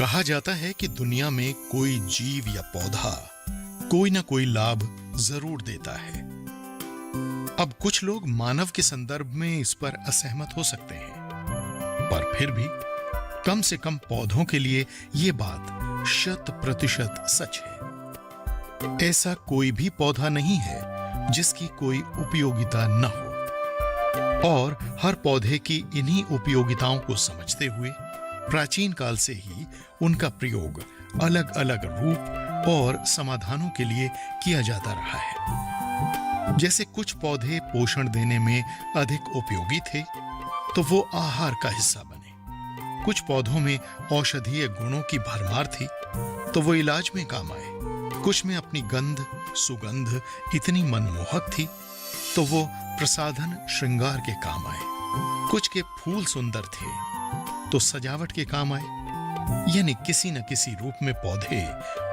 कहा जाता है कि दुनिया में कोई जीव या पौधा कोई ना कोई लाभ जरूर देता है। अब कुछ लोग मानव के संदर्भ में इस पर असहमत हो सकते हैं, पर फिर भी कम से कम पौधों के लिए यह बात 100% सच है। ऐसा कोई भी पौधा नहीं है जिसकी कोई उपयोगिता न हो, और हर पौधे की इन्हीं उपयोगिताओं को समझते हुए प्राचीन काल से ही उनका प्रयोग अलग अलग रूप और समाधानों के लिए किया जाता रहा है। जैसे कुछ पौधे पोषण देने में अधिक उपयोगी थे तो वो आहार का हिस्सा बने। कुछ पौधों में औषधीय गुणों की भरमार थी तो वो इलाज में काम आए। कुछ में अपनी गंध सुगंध इतनी मनमोहक थी तो वो प्रसाधन श्रृंगार के काम आए। कुछ के फूल सुंदर थे तो सजावट के काम आए। यानी किसी न किसी रूप में पौधे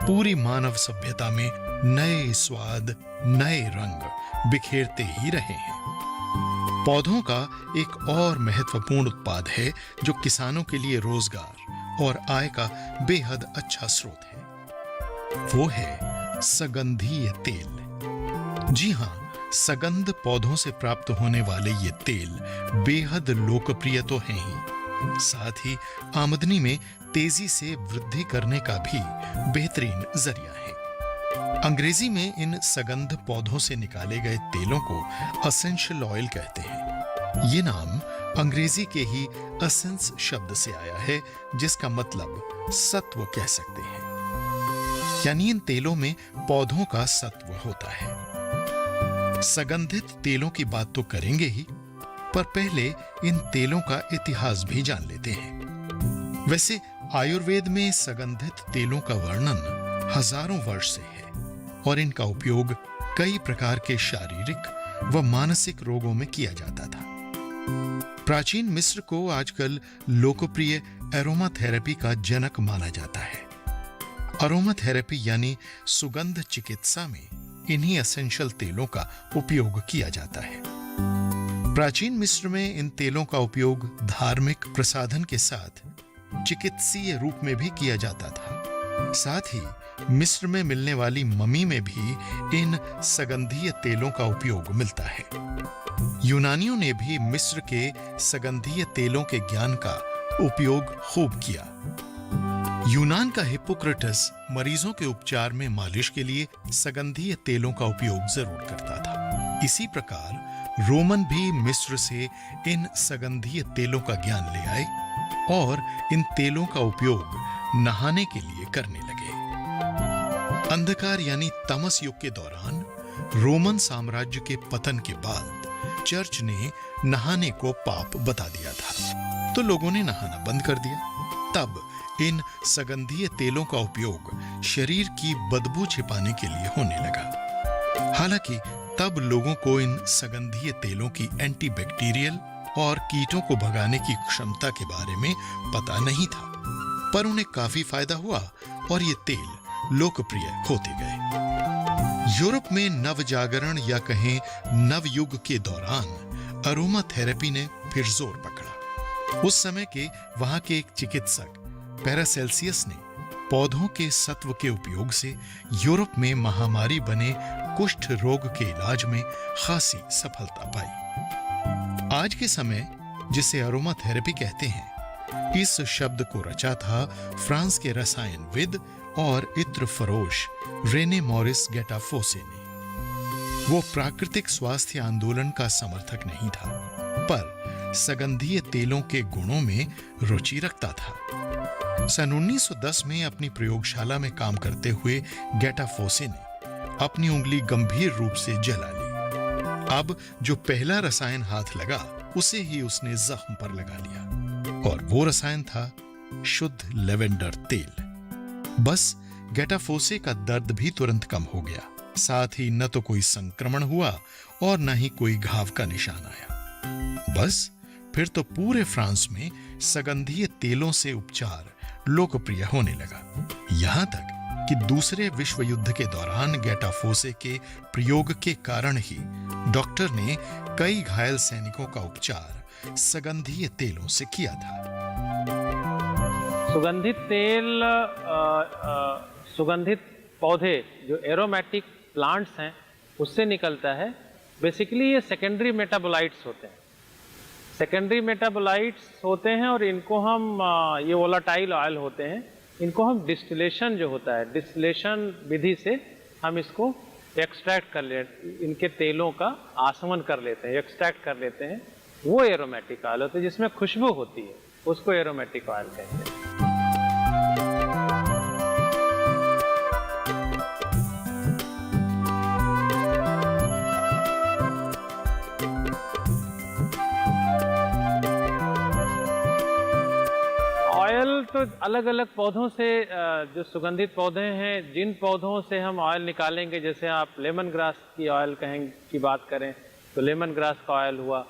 पूरी मानव सभ्यता में नए स्वाद नए रंग बिखेरते ही रहे हैं। पौधों का एक और महत्वपूर्ण उत्पाद है जो किसानों के लिए रोजगार और आय का बेहद अच्छा स्रोत है। वो है सगंधीय तेल। जी हां, सगंध पौधों से प्राप्त होने वाले ये तेल बेहद लोकप्रिय तो हैं ही, साथ ही आमदनी में तेजी से वृद्धि करने का भी बेहतरीन जरिया है। अंग्रेजी में इन सगंध पौधों से निकाले गए तेलों को एसेंशियल ऑयल कहते हैं। ये नाम अंग्रेजी के ही एसेंस शब्द से आया है, जिसका मतलब सत्व कह सकते हैं। यानी इन तेलों में पौधों का सत्व होता है। सगंधित तेलों की बात तो करेंगे ही, पर पहले इन तेलों का इतिहास भी जान लेते हैं। वैसे आयुर्वेद में सगंधित तेलों का वर्णन हजारों वर्ष से है और इनका उपयोग कई प्रकार के शारीरिक व मानसिक रोगों में किया जाता था। प्राचीन मिस्र को आजकल लोकप्रिय एरोमा थेरेपी का जनक माना जाता है। अरोमा थेरेपी यानी सुगंध चिकित्सा में इन्हीं एसेंशियल तेलों का उपयोग किया जाता है। प्राचीन मिस्र में इन तेलों का उपयोग धार्मिक प्रसाधन के साथ चिकित्सीय रूप में भी किया जाता था। साथ ही मिस्र में मिलने वाली ममी में भी इन सगंधीय तेलों का उपयोग मिलता है। यूनानियों ने भी मिस्र के सगंधीय तेलों के ज्ञान का उपयोग खूब किया। यूनान का हिप्पोक्रेटस मरीजों के उपचार में मालिश के लिए सगंधीय तेलों का उपयोग जरूर करता था। इसी प्रकार रोमन भी मिस्र से इन सगंधीय तेलों का ज्ञान ले आए और इन तेलों का उपयोग नहाने के लिए करने लगे। अंधकार यानी तमस युग के दौरान रोमन साम्राज्य के पतन के बाद चर्च ने नहाने को पाप बता दिया था, तो लोगों ने नहाना बंद कर दिया। तब इन सगंधीय तेलों का उपयोग शरीर की बदबू छिपाने के लिए होने लगा। हालांकि तब लोगों को इन सगंधीय तेलों की एंटीबैक्टीरियल और कीटों को भगाने की क्षमता के बारे में पता नहीं था, पर उन्हें काफी फायदा हुआ और ये तेल लोकप्रिय होते गए। यूरोप में नवजागरण या कहें नवयुग के दौरान अरोमा थेरेपी ने फिर जोर पकड़ा। उस समय के वहां के एक चिकित्सक पैरासेल्सियस ने पौधों के सत्व के उपयोग से यूरोप में महामारी बने कुष्ठ रोग के इलाज में खासी सफलता पाई। आज के समय जिसे अरोमा थेरेपी कहते हैं, इस शब्द को रचा था फ्रांस के रसायनविद और इत्र फरोश रेने मॉरिस गेटाफोसे ने। वो प्राकृतिक स्वास्थ्य आंदोलन का समर्थक नहीं था, पर सगंधीय तेलों के गुणों में रुचि रखता था। सन 1910 में अपनी प्रयोगशाला में काम करते हुए गेटाफोसे ने अपनी उंगली गंभीर रूप से जला ली। अब जो पहला रसायन हाथ लगा उसे ही उसने जख्म पर लगा लिया, और वो रसायन था शुद्ध लेवेंडर तेल। बस गेटाफोसे का दर्द भी तुरंत कम हो गया, साथ ही न तो कोई संक्रमण हुआ और न ही कोई घाव का निशान आया। बस फिर तो पूरे फ्रांस में सगंधीय तेलों से उपचार लोकप्रिय होने लगा। यहां तक कि दूसरे विश्व युद्ध के दौरान गेटाफोसे के प्रयोग के कारण ही डॉक्टर ने कई घायल सैनिकों का उपचार सगंधीय तेलों से किया था। सुगंधित तेल सुगंधित पौधे जो एरोमेटिक प्लांट्स हैं उससे निकलता है। बेसिकली ये सेकेंडरी मेटाबोलाइट्स होते हैं। सेकेंडरी मेटाबोलाइट्स होते हैं और इनको हम ये वोलाटाइल ऑयल होते हैं, इनको हम डिस्टिलेशन जो होता है, डिस्टिलेशन विधि से हम इसको एक्सट्रैक्ट कर लेते, इनके तेलों का आसमन कर लेते हैं, एक्सट्रैक्ट कर लेते हैं। वो एरोमेटिक ऑयल होते हैं जिसमें खुशबू होती है, उसको एरोमेटिक ऑयल कहते हैं। ऑयल तो अलग अलग पौधों से, जो सुगंधित पौधे हैं, जिन पौधों से हम ऑयल निकालेंगे, जैसे आप लेमन ग्रास की ऑयल की बात करें तो लेमन ग्रास का ऑयल हुआ,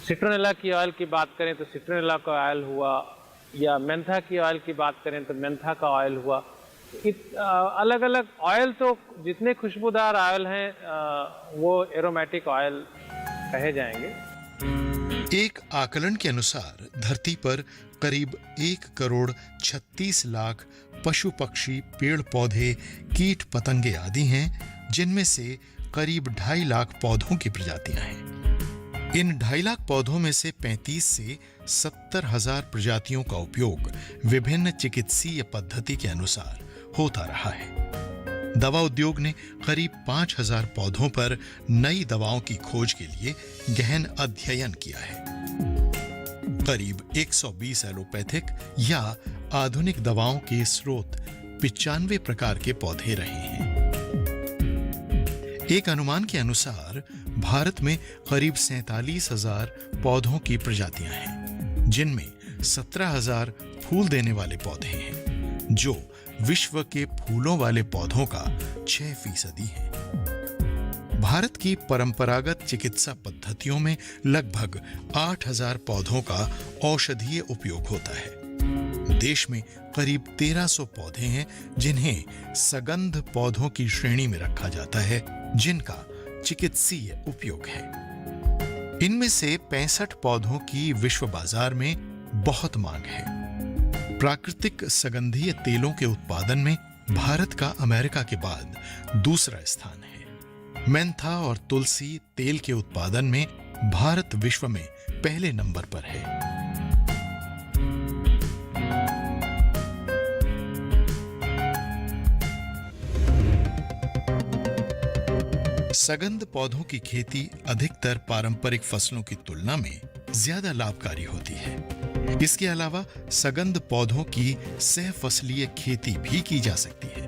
सिट्रोनेला की ऑयल की बात करें तो सिट्रोनेला का ऑयल हुआ, या मेंथा की ऑयल की बात करें तो मेंथा का ऑयल हुआ। अलग अलग ऑयल, तो जितने खुशबूदार ऑयल हैं वो एरोमेटिक ऑयल कहे जाएंगे। एक आकलन के अनुसार धरती पर करीब 1,36,00,000 पशु पक्षी, पेड़ पौधे, कीट पतंगे आदि हैं, जिनमें से करीब 2.5 लाख पौधों की प्रजातियां हैं। इन 2.5 लाख पौधों में से 35 से 70,000 प्रजातियों का उपयोग विभिन्न चिकित्सीय पद्धति के अनुसार होता रहा है। दवा उद्योग ने करीब 5,000 पौधों पर नई दवाओं की खोज के लिए गहन अध्ययन किया है। करीब 120 एलोपैथिक या आधुनिक दवाओं के स्रोत 95 प्रकार के पौधे रहे हैं। एक अनुमान के अनुसार भारत में करीब 47,000 पौधों की प्रजातियां हैं, जिनमें 17,000 फूल देने वाले पौधे हैं, जो विश्व के फूलों वाले पौधों का 6% है। भारत की परंपरागत चिकित्सा पद्धतियों में लगभग 8,000 पौधों का औषधीय उपयोग होता है। देश में करीब 1,300 पौधे हैं जिन्हें सगंध पौधों की श्रेणी में रखा जाता है, जिनका चिकित्सीय उपयोग है। इनमें से 65 पौधों की विश्व बाजार में बहुत मांग है। प्राकृतिक सगंधीय तेलों के उत्पादन में भारत का अमेरिका के बाद दूसरा स्थान है। मेंथा और तुलसी तेल के उत्पादन में भारत विश्व में पहले नंबर पर है। सगंध पौधों की खेती अधिकतर पारंपरिक फसलों की तुलना में ज्यादा लाभकारी होती है। इसके अलावा सगंध पौधों की सहफसलीय खेती भी की जा सकती है।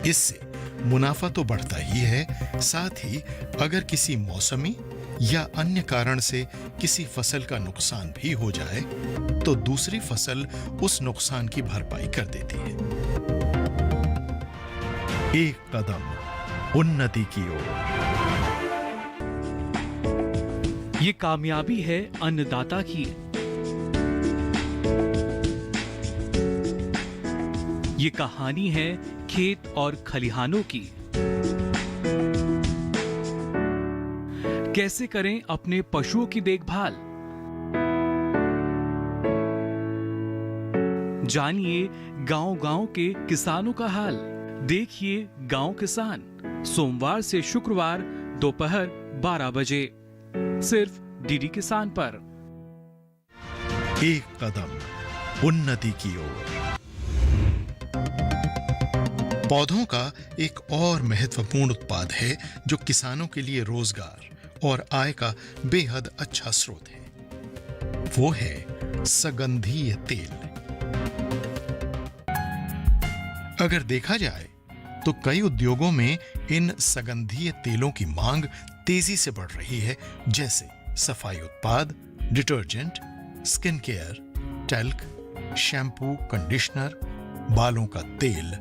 इससे मुनाफा तो बढ़ता ही है, साथ ही अगर किसी मौसमी या अन्य कारण से किसी फसल का नुकसान भी हो जाए तो दूसरी फसल उस नुकसान की भरपाई कर देती है। एक कदम उन्नति की ओर। ये कामयाबी है अन्नदाता की। ये कहानी है खेत और खलिहानों की। कैसे करें अपने पशुओं की देखभाल, जानिए गांव-गांव के किसानों का हाल। देखिए गांव किसान, सोमवार से शुक्रवार दोपहर 12 बजे, सिर्फ डीडी किसान पर। एक कदम उन्नति की ओर। पौधों का एक और महत्वपूर्ण उत्पाद है जो किसानों के लिए रोजगार और आय का बेहद अच्छा स्रोत है। वो है सगंधीय तेल। अगर देखा जाए तो कई उद्योगों में इन सगंधीय तेलों की मांग तेजी से बढ़ रही है, जैसे सफाई उत्पाद, detergent, skin care, talc, shampoo, conditioner, बालों का तेल,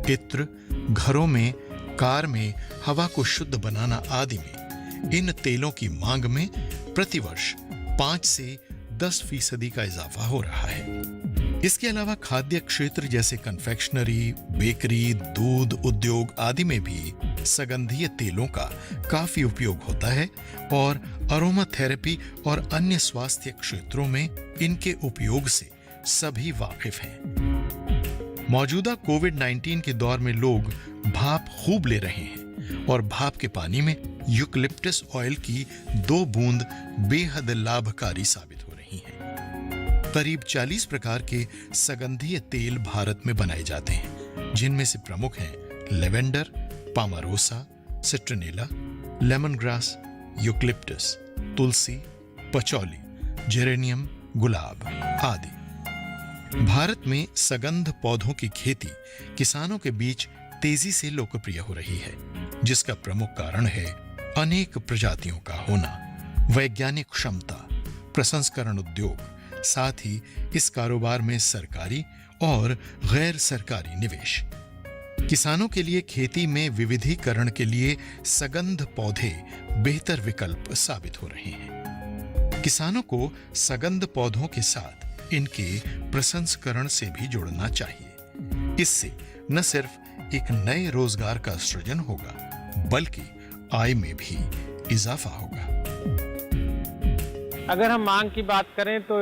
इत्र, घरों में, कार में हवा को शुद्ध बनाना आदि में इन तेलों की मांग में प्रतिवर्ष 5 से 10% का इजाफा हो रहा है। इसके अलावा खाद्य क्षेत्र जैसे कन्फेक्शनरी, बेकरी, दूध उद्योग आदि में भी सगंधीय तेलों का काफी उपयोग होता है और अरोमा थेरेपी और अन्य स्वास्थ्य क्षेत्रों में इनके उपयोग से सभी वाकिफ हैं। मौजूदा कोविड-19 के दौर में लोग भाप खूब ले रहे हैं और भाप के पानी में यूकलिप्टस ऑयल की 2 बूंद बेहद लाभकारी साबित हो रही हैं। करीब 40 प्रकार के सुगंधीय तेल भारत में बनाए जाते हैं, जिनमें से प्रमुख हैं lavender, palmarosa, citronella, lemon grass, eucalyptus, तुलसी, पचौली, जेरेनियम, गुलाब आदि। भारत में सुगंध पौधों की खेती किसानों के बीच तेजी से लोकप्रिय हो रही है, जिसका प्रमुख कारण है अनेक प्रजातियों का होना, वैज्ञानिक क्षमता, प्रसंस्करण उद्योग, साथ ही इस कारोबार में सरकारी और गैर सरकारी निवेश। किसानों के लिए खेती में विविधीकरण के लिए सुगंध पौधे बेहतर विकल्प साबित हो रहे हैं। किसानों को सुगंध पौधों के साथ इनके प्रसंस्करण से भी जुड़ना चाहिए। इससे न सिर्फ एक नए रोजगार का सृजन होगा, बल्कि आय में भी इजाफा होगा। अगर हम मांग की बात करें तो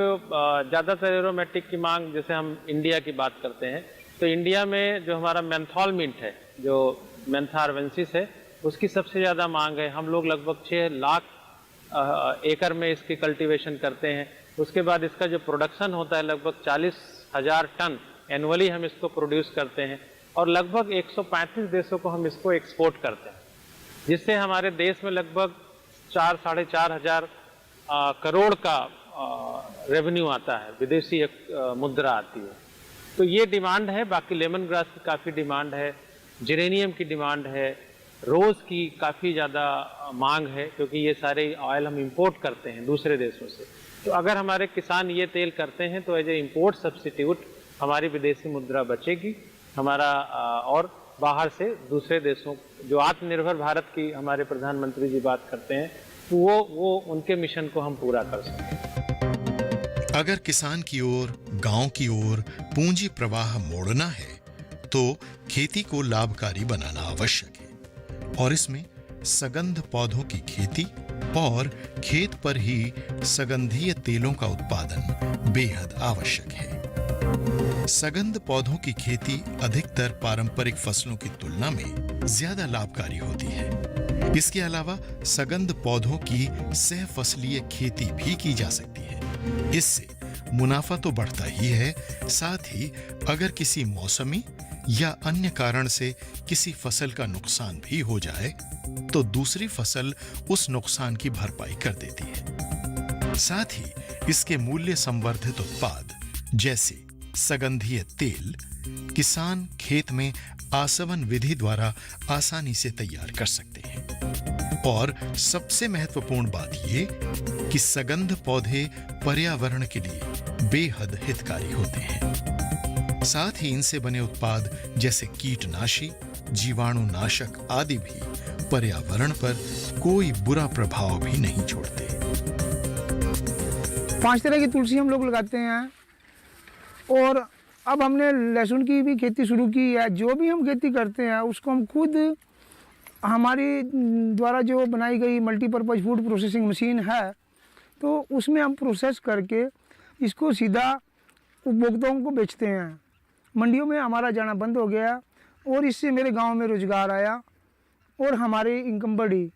ज़्यादातर एरोमेटिक की मांग, जैसे हम इंडिया की बात करते हैं तो इंडिया में जो हमारा मेंथॉल मिंट है, जो मेंथा आर्वेंसिस है, उसकी सबसे ज़्यादा मांग है। हम लोग लगभग 6 लाख एकड़ में इसकी कल्टीवेशन करते हैं। उसके बाद इसका जो प्रोडक्शन होता है लगभग 40,000 टन एनुअली हम इसको प्रोड्यूस करते हैं और लगभग 135 देशों को हम इसको एक्सपोर्ट करते हैं, जिससे हमारे देश में लगभग 4-4.5 हजार करोड़ का रेवेन्यू आता है, विदेशी मुद्रा आती है। तो ये डिमांड है। बाकी लेमन ग्रास की काफ़ी डिमांड है, जेरेनियम की डिमांड है, रोज़ की काफ़ी ज़्यादा मांग है, क्योंकि ये सारे ऑयल हम इंपोर्ट करते हैं दूसरे देशों से। तो अगर हमारे किसान ये तेल करते हैं तो एज ए इम्पोर्ट सब्स्टिट्यूट हमारी विदेशी मुद्रा बचेगी हमारा, और बाहर से दूसरे देशों, जो आत्मनिर्भर भारत की हमारे प्रधानमंत्री जी बात करते हैं, तो वो उनके मिशन को हम पूरा कर सकें। अगर किसान की ओर, गांव की ओर पूंजी प्रवाह मोड़ना है तो खेती को लाभकारी बनाना आवश्यक है, और इसमें सुगंध पौधों की खेती और खेत पर ही सुगंधीय तेलों का उत्पादन बेहद आवश्यक है। सुगंध पौधों की खेती अधिकतर पारंपरिक फसलों की तुलना में ज्यादा लाभकारी होती है। इसके अलावा सुगंध पौधों की सहफसलीय खेती भी की जा सकती है। इससे मुनाफा तो बढ़ता ही है, साथ ही अगर किसी मौसमी या अन्य कारण से किसी फसल का नुकसान भी हो जाए तो दूसरी फसल उस नुकसान की भरपाई कर देती है। साथ ही इसके मूल्य संवर्धित उत्पाद जैसे सुगंधीय तेल किसान खेत में आसवन विधि द्वारा आसानी से तैयार कर सकते हैं। और सबसे महत्वपूर्ण बात ये कि सुगंध पौधे पर्यावरण के लिए बेहद हितकारी होते हैं। साथ ही इनसे बने उत्पाद जैसे कीटनाशी, जीवाणुनाशक आदि भी पर्यावरण पर कोई बुरा प्रभाव भी नहीं छोड़ते। 5 तरह की तुलसी हम लोग लगाते हैं, और अब हमने लहसुन की भी खेती शुरू की है। जो भी हम खेती करते हैं उसको हम खुद, हमारी द्वारा जो बनाई गई मल्टीपर्पज़ फूड प्रोसेसिंग मशीन है, तो उसमें हम प्रोसेस करके इसको सीधा उपभोक्ताओं को बेचते हैं। मंडियों में हमारा जाना बंद हो गया और इससे मेरे गांव में रोजगार आया और हमारी इनकम बढ़ी।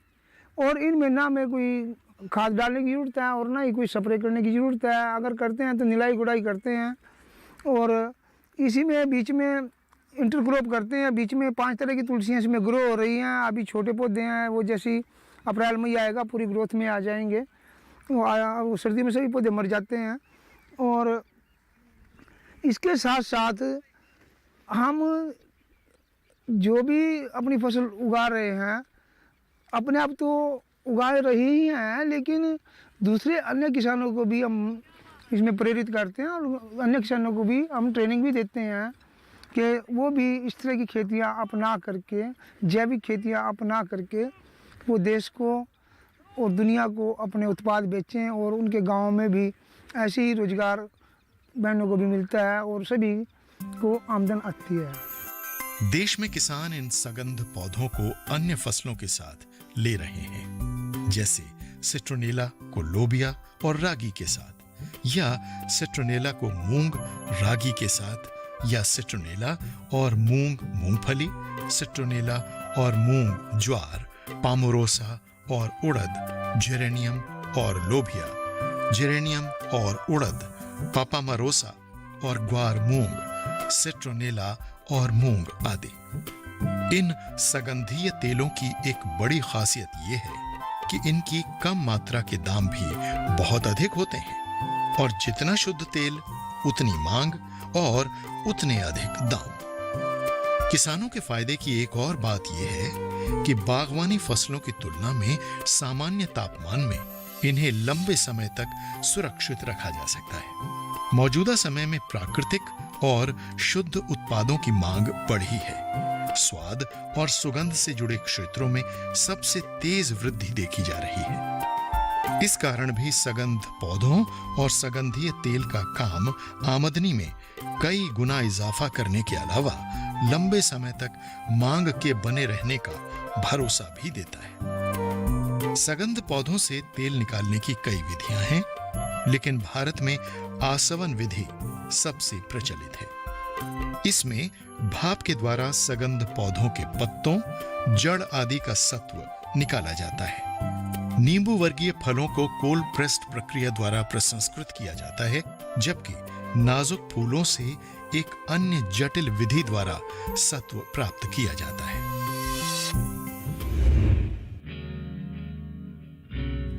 और इनमें ना में कोई खाद डालने की ज़रूरत है और ना ही कोई स्प्रे करने की ज़रूरत है। अगर करते हैं तो निलाई गुड़ाई करते हैं और इसी में बीच में इंटरक्रॉप करते हैं। बीच में 5 तरह की तुलसियाँ इसमें ग्रो हो रही हैं। अभी छोटे पौधे हैं, वो जैसी अप्रैल मई आएगा पूरी ग्रोथ में आ जाएंगे। वो सर्दी में सभी पौधे मर जाते हैं। और इसके साथ साथ हम जो भी अपनी फसल उगा रहे हैं, अपने आप तो उगा रहे ही हैं, लेकिन दूसरे अन्य किसानों को भी हम इसमें प्रेरित करते हैं और अन्य किसानों को भी हम ट्रेनिंग भी देते हैं कि वो भी इस तरह की खेतियाँ अपना करके, जैविक खेतियाँ अपना करके वो देश को और दुनिया को अपने उत्पाद बेचें और उनके गाँव में भी ऐसे ही रोजगार बहनों को भी मिलता है और सभी को आमदन आती है। देश में किसान इन सुगंध पौधों को अन्य फसलों के साथ ले रहे हैं, जैसे सिट्रोनेला को लोबिया और रागी के साथ, या सिट्रोनेला को मूंग रागी के साथ या सिट्रोनेला और मूंग मूंगफली, सिट्रोनेला और मूंग ज्वार, पामोरोसा और उड़द, जेरेनियम और लोबिया, जेरेनियम और उड़द, पापामारोसा और ग्वार मूंग, सिट्रोनेला और मूंग आदि। इन सुगंधीय तेलों की एक बड़ी खासियत यह है कि इनकी कम मात्रा के दाम भी बहुत अधिक होते हैं और जितना शुद्ध तेल उतनी मांग और उतने अधिक दाम। किसानों के फायदे की एक और बात यह है कि बागवानी फसलों की तुलना में सामान्य तापमान में इन्हें लंबे समय तक सुरक्षित रखा जा सकता है। मौजूदा समय में प्राकृतिक और शुद्ध उत्पादों की मांग बढ़ी है। स्वाद और सुगंध से जुड़े क्षेत्रों में सबसे तेज वृद्धि देखी जा रही है। इस कारण भी सुगंध पौधों और सुगंधीय तेल का काम आमदनी में कई गुना इजाफा करने के अलावा लंबे समय तक मांग के बने रहने का भरोसा भी देता है। सुगंध पौधों से तेल निकालने की कई विधियां हैं, लेकिन भारत में आसवन विधि सबसे प्रचलित है। इसमें भाप के द्वारा सुगंध पौधों के पत्तों, जड़ आदि का सत्व निकाला जाता है। नींबू वर्गीय फलों को कोल्ड प्रेस्ड प्रक्रिया द्वारा प्रसंस्कृत किया जाता है, जबकि नाजुक फूलों से एक अन्य जटिल विधि द्वारा सत्व प्राप्त किया जाता है।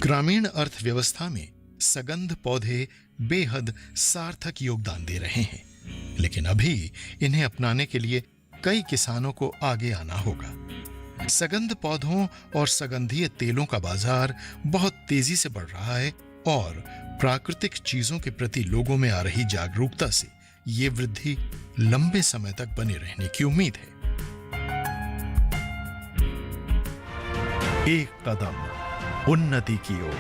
ग्रामीण अर्थव्यवस्था में सुगंध पौधे बेहद सार्थक योगदान दे रहे हैं, लेकिन अभी इन्हें अपनाने के लिए कई किसानों को आगे आना होगा। सुगंध पौधों और सुगंधीय तेलों का बाजार बहुत तेजी से बढ़ रहा है और प्राकृतिक चीजों के प्रति लोगों में आ रही जागरूकता से ये वृद्धि लंबे समय तक बने रहने की उम्मीद है। एक कदम उन्नति की ओर।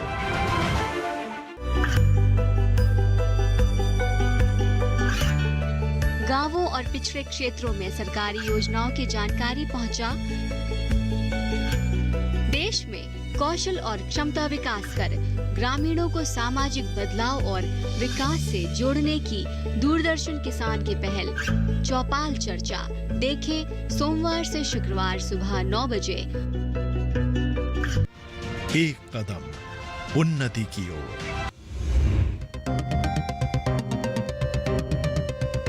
गांवों और पिछड़े क्षेत्रों में सरकारी योजनाओं की जानकारी पहुंचा। देश में कौशल और क्षमता विकास कर ग्रामीणों को सामाजिक बदलाव और विकास से जोड़ने की दूरदर्शन किसान की पहल चौपाल चर्चा देखें सोमवार से शुक्रवार सुबह 9 बजे। एक कदम उन्नति की ओर।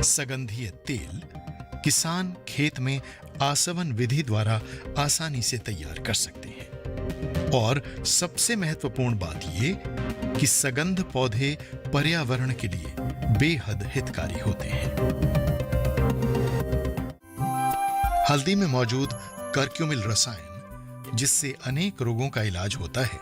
सुगंधीय तेल किसान खेत में आसवन विधि द्वारा आसानी से तैयार कर सकते हैं और सबसे महत्वपूर्ण बात यह कि सुगंध पौधे पर्यावरण के लिए बेहद हितकारी होते हैं। हल्दी में मौजूद कर्क्यूमिल रसायन, जिससे अनेक रोगों का इलाज होता है,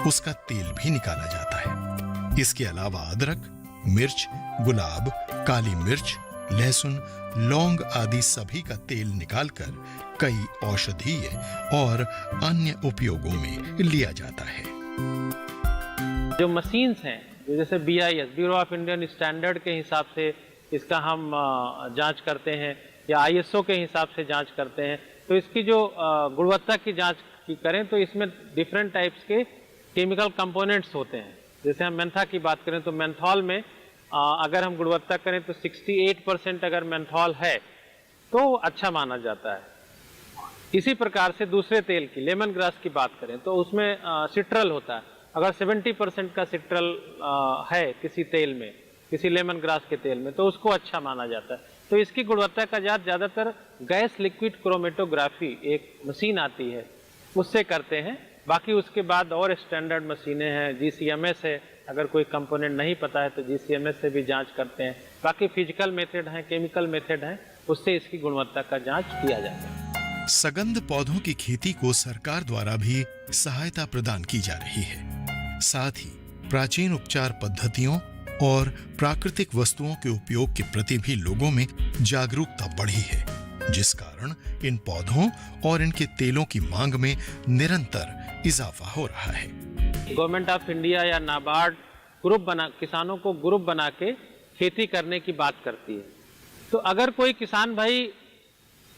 उसका तेल भी निकाला जाता है। इसके अलावा अदरक, मिर्च, गुलाब, काली मिर्च, लहसुन, लौंग आदि सभी का तेल निकालकर कई औषधीय और अन्य उपयोगों में लिया जाता है। जो मशीन्स हैं, जो जैसे BIS, bureau of Indian standard के हिसाब से इसका हम जांच करते हैं या ISO के हिसाब से जांच करते हैं, तो इसकी जो गुणवत्ता की जांच की करें तो इसमें डिफरेंट टाइप्स के केमिकल कंपोनेंट्स होते हैं। जैसे हम मेंथा की बात करें तो मेंथॉल में अगर हम गुणवत्ता करें तो 68% अगर मेंथॉल है तो अच्छा माना जाता है। इसी प्रकार से दूसरे तेल की लेमन ग्रास की बात करें तो उसमें सिट्रल होता है। अगर 70% का सिट्रल है किसी तेल में, किसी लेमन ग्रास के तेल में, तो उसको अच्छा माना जाता है। तो इसकी गुणवत्ता का जांच ज़्यादातर गैस लिक्विड क्रोमेटोग्राफी एक मशीन आती है उससे करते हैं। बाकी उसके बाद और स्टैंडर्ड मशीनें हैं, GCMS है, अगर कोई कंपोनेंट नहीं पता है तो GCMS से भी जांच करते हैं। बाकी फिजिकल मेथड हैं, केमिकल मेथड हैं, उससे इसकी गुणवत्ता का जांच किया जाता है। सुगंध पौधों की खेती को सरकार द्वारा भी सहायता प्रदान की जा रही है। साथ ही प्राचीन उपचार पद्धतियों और प्राकृतिक वस्तुओं के उपयोग के प्रति भी लोगों में जागरूकता बढ़ी है, जिस कारण इन पौधों और इनके तेलों की मांग में निरंतर इजाफा हो रहा है। गवर्नमेंट ऑफ इंडिया या नाबार्ड किसानों को ग्रुप बना के खेती करने की बात करती है। तो अगर कोई किसान भाई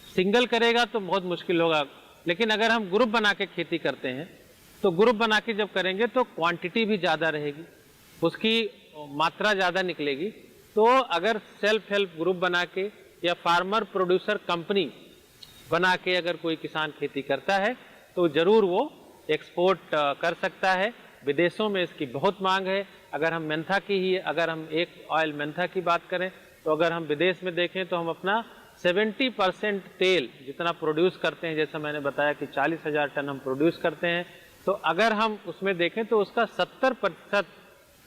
सिंगल करेगा तो बहुत मुश्किल होगा, लेकिन अगर हम ग्रुप बना के खेती करते हैं तो ग्रुप बना के जब करेंगे तो क्वांटिटी भी ज़्यादा रहेगी, उसकी मात्रा ज़्यादा निकलेगी। तो अगर सेल्फ हेल्प ग्रुप बना के या फार्मर प्रोड्यूसर कंपनी बना के अगर कोई किसान खेती करता है तो जरूर वो एक्सपोर्ट कर सकता है। विदेशों में इसकी बहुत मांग है। अगर हम मेंथा की ही अगर हम एक ऑयल मेंथा की बात करें तो अगर हम विदेश में देखें तो हम अपना 70% तेल जितना प्रोड्यूस करते हैं, जैसा मैंने बताया कि 40,000 टन हम प्रोड्यूस करते हैं, तो अगर हम उसमें देखें तो उसका 70%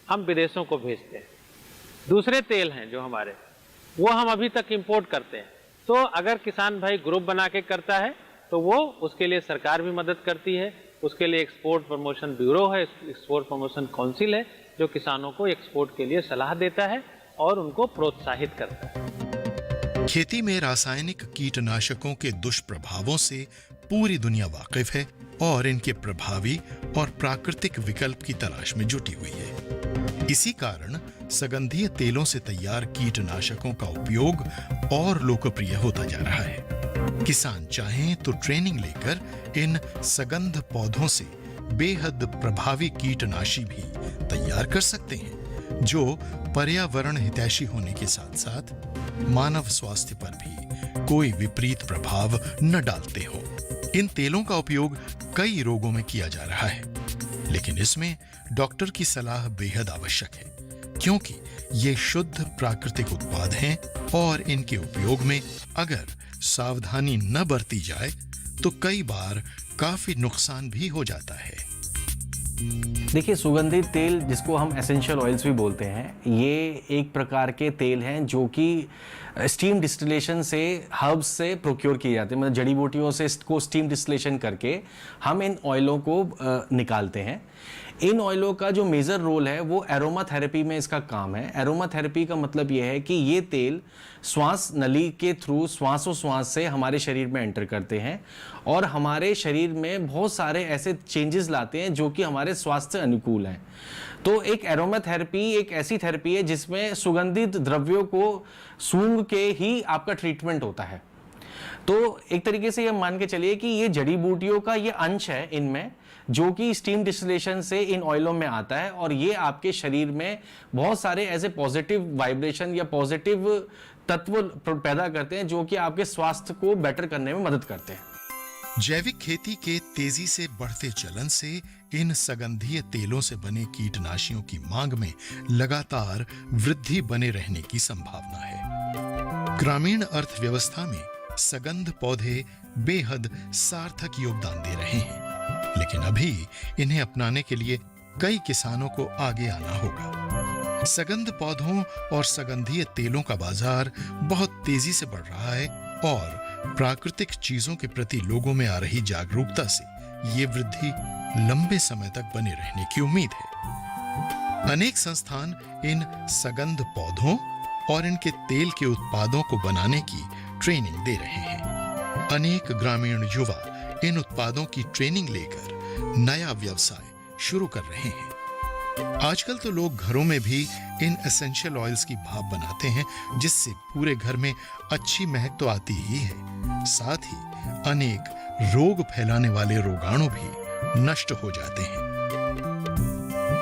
हम विदेशों को भेजते हैं। दूसरे तेल हैं जो हमारे, वो हम अभी तक इंपोर्ट करते हैं। तो अगर किसान भाई ग्रुप बना के करता है तो वो उसके लिए सरकार भी मदद करती है। उसके लिए एक्सपोर्ट प्रमोशन ब्यूरो है, एक्सपोर्ट प्रमोशन काउंसिल है, जो किसानों को एक्सपोर्ट के लिए सलाह देता है और उनको प्रोत्साहित करता है। खेती में रासायनिक कीटनाशकों के दुष्प्रभावों से पूरी दुनिया वाकिफ है और इनके प्रभावी और प्राकृतिक विकल्प की तलाश में जुटी हुई है। इसी कारण सुगंधीय तेलों से तैयार कीटनाशकों का उपयोग और लोकप्रिय होता जा रहा है। किसान चाहें तो ट्रेनिंग लेकर इन सुगंध पौधों से बेहद प्रभावी कीटनाशी भी तैयार कर सकते हैं, जो पर्यावरण हितैषी होने के साथ साथ मानव स्वास्थ्य पर भी कोई विपरीत प्रभाव न डालते हो। इन तेलों का उपयोग कई रोगों में किया जा रहा है, लेकिन इसमें डॉक्टर की सलाह बेहद आवश्यक है, क्योंकि ये शुद्ध प्राकृतिक उत्पाद हैं और इनके उपयोग में अगर सावधानी न बरती जाए तो कई बार काफी नुकसान भी हो जाता है। देखिए, सुगंधित तेल जिसको हम एसेंशियल ऑयल्स भी बोलते हैं, ये एक प्रकार के तेल हैं जो कि स्टीम डिस्टिलेशन से हर्ब्स से प्रोक्योर किए जाते हैं। मतलब जड़ी बूटियों से इसको स्टीम डिस्टिलेशन करके हम इन ऑयलों को निकालते हैं। इन ऑयलों का जो मेजर रोल है वो एरोमा थेरेपी में इसका काम है। एरोमा थेरेपी का मतलब ये है कि ये तेल श्वास नली के थ्रू श्वासोश्वास से हमारे शरीर में एंटर करते हैं और हमारे शरीर में बहुत सारे ऐसे चेंजेस लाते हैं जो कि हमारे स्वास्थ्य अनुकूल हैं। तो एक एरोमा थेरेपी एक ऐसी थेरेपी है जिसमें सुगंधित द्रव्यों को सूंघ के ही आपका ट्रीटमेंट होता है। तो एक तरीके से ये मान के चलिए कि ये जड़ी बूटियों का ये अंश है इनमें, जो कि स्टीम डिस्टिलेशन से इन ऑयलों में आता है और ये आपके शरीर में बहुत सारे ऐसे पॉजिटिव वाइब्रेशन या पॉजिटिव तत्व पैदा करते हैं जो कि आपके स्वास्थ्य को बेटर करने में मदद करते हैं। जैविक खेती के तेजी से बढ़ते चलन से इन सुगंधीय तेलों से बने कीटनाशियों की मांग में लगातार वृद्धि बने रहने की संभावना है। ग्रामीण अर्थव्यवस्था में सुगंध पौधे बेहद सार्थक योगदान दे रहे हैं, लेकिन अभी इन्हें अपनाने के लिए कई किसानों को आगे आना होगा। सुगंध पौधों और सुगंधीय तेलों का बाजार बहुत तेजी से बढ़ रहा है और प्राकृतिक चीजों के प्रति लोगों में आ रही जागरूकता से ये वृद्धि लंबे समय तक बने रहने की उम्मीद है। अनेक संस्थान इन सुगंध पौधों और इनके तेल के उत्पादों को बनाने की ट्रेनिंग दे रहे हैं। अनेक ग्रामीण युवा इन उत्पादों की ट्रेनिंग लेकर नया व्यवसाय शुरू कर रहे हैं। आजकल तो लोग घरों में भी इन एसेंशियल ऑयल्स की भाप बनाते हैं, जिससे पूरे घर में अच्छी महक तो आती ही है, साथ ही अनेक रोग फैलाने वाले रोगाणु भी नष्ट हो जाते हैं।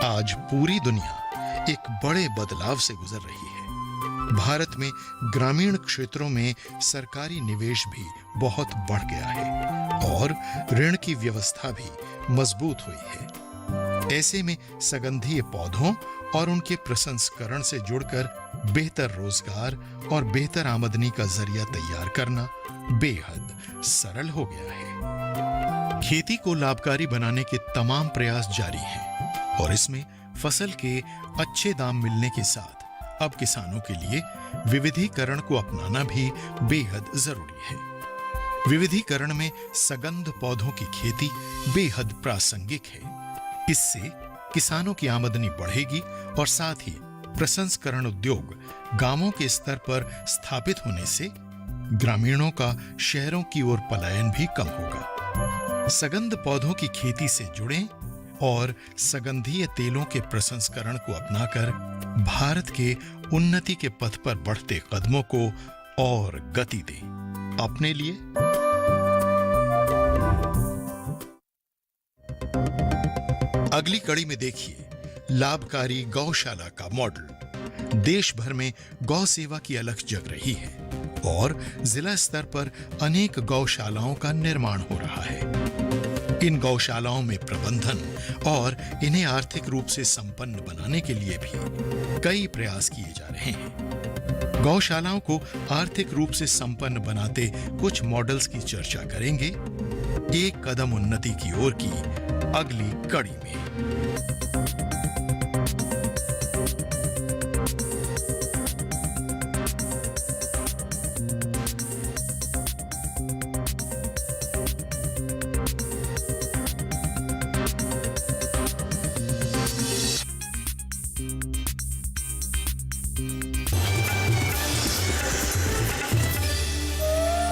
आज पूरी दुनिया एक बड़े बदलाव से गुजर रही है। भारत में ग्रामीण क्षेत्रों में सरकारी निवेश भी बहुत बढ़ गया है और ऋण की व्यवस्था भी मजबूत हुई है। ऐसे में सुगंधीय पौधों और उनके प्रसंस्करण से जुड़कर बेहतर रोजगार और बेहतर आमदनी का जरिया तैयार करना बेहद सरल हो गया है। खेती को लाभकारी बनाने के तमाम प्रयास जारी हैं और इसमें फसल के अच्छे दाम मिलने के साथ अब किसानों के लिए विविधीकरण को अपनाना भी बेहद जरूरी है। विविधीकरण में सुगंध पौधों की खेती बेहद प्रासंगिक है। इससे किसानों की आमदनी बढ़ेगी और साथ ही प्रसंस्करण उद्योग गांवों के स्तर पर स्थापित होने से ग्रामीणों का शहरों की ओर पलायन भी कम होगा। सुगंध पौधों की खेती से जुड़ें और सुगंधीय तेलों के प्रसंस्करण को अपनाकर भारत के उन्नति के पथ पर बढ़ते कदमों को और गति दें। अपने लिए अगली कड़ी में देखिए लाभकारी गौशाला का मॉडल। देश भर में गौ सेवा की अलख जग रही है। और जिला स्तर पर अनेक गौशालाओं का निर्माण हो रहा है। इन गौशालाओं में प्रबंधन और इन्हें आर्थिक रूप से संपन्न बनाने के लिए भी कई प्रयास किए जा रहे हैं। गौशालाओं को आर्थिक रूप से संपन्न बनाते कुछ मॉडल्स की चर्चा करेंगे एक कदम उन्नति की ओर की अगली कड़ी में।